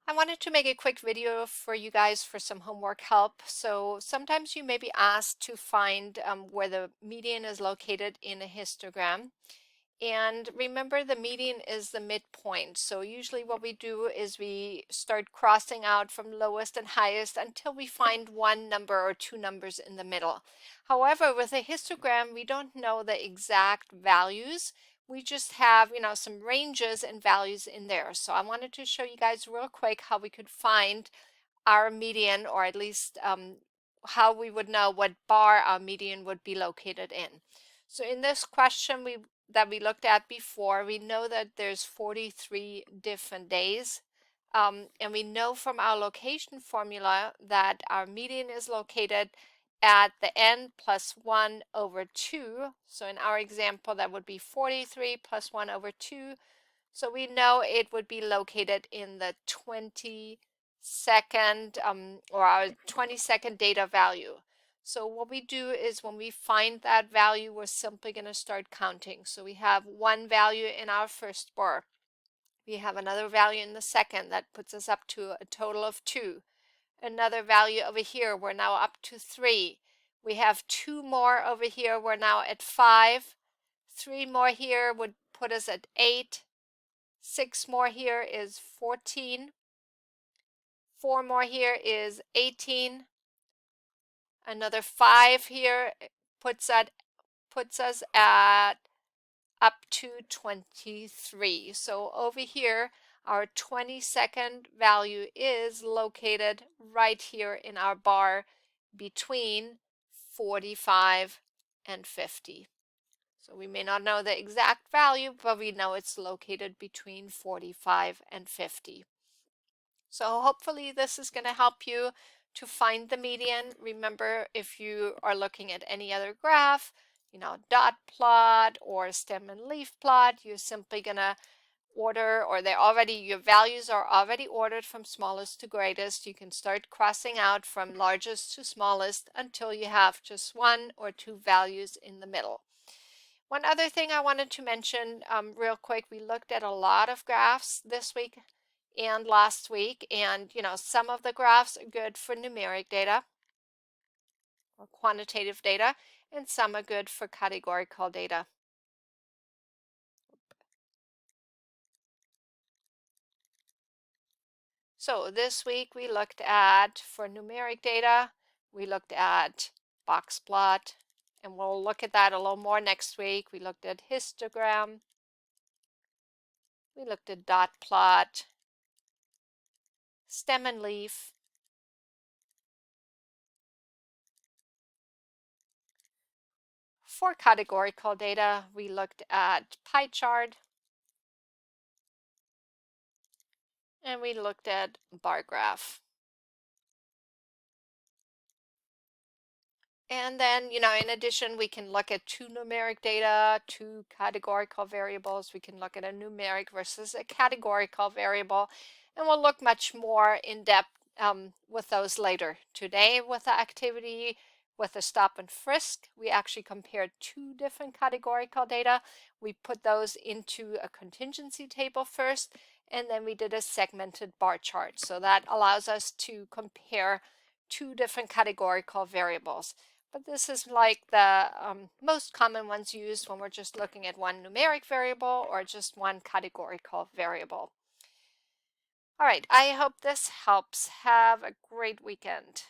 I wanted to make a quick video for you guys for some homework help. So sometimes you may be asked to find where the median is located in a histogram. And remember, the median is the midpoint. So usually what we do is we start crossing out from lowest and highest until we find one number or two numbers in the middle. However, with a histogram, we don't know the exact values. We just have, some ranges and values in there. So I wanted to show you guys real quick how we could find our median, or at least how we would know what bar our median would be located in. So in this question that we looked at before, we know that there's 43 different days. And we know from our location formula that our median is located at the n plus 1 over 2. So in our example, that would be 43 plus 1 over 2. So we know it would be located in the 22nd or our 22nd data value. So what we do is when we find that value, we're simply going to start counting. So we have one value in our first bar. We have another value in the second. That puts us up to a total of 2. Another value over here, we're now up to 3. We have 2 more over here, we're now at 5. 3 more here would put us at 8. 6 more here is 14. 4 more here is 18. Another 5 here puts us at up to 23. So over here, our 22nd value is located right here in our bar between 45 and 50. So we may not know the exact value, but we know it's located between 45 and 50. So hopefully this is going to help you to find the median. Remember, if you are looking at any other graph, dot plot or stem and leaf plot, you're simply going to order, or your values are already ordered from smallest to greatest. You can start crossing out from largest to smallest until you have just one or two values in the middle. One other thing I wanted to mention real quick, we looked at a lot of graphs this week and last week, and some of the graphs are good for numeric data or quantitative data, and some are good for categorical data. So this week we looked at, for numeric data, we looked at box plot, and we'll look at that a little more next week. We looked at histogram, we looked at dot plot, stem and leaf, for categorical data, we looked at pie chart, and we looked at bar graph. And then, in addition, we can look at two numeric data, two categorical variables. We can look at a numeric versus a categorical variable, and we'll look much more in depth with those later. Today, with the activity with the stop and frisk, we actually compared two different categorical data. We put those into a contingency table first, and then we did a segmented bar chart. So that allows us to compare two different categorical variables. But this is like the most common ones used when we're just looking at one numeric variable or just one categorical variable. All right, I hope this helps. Have a great weekend.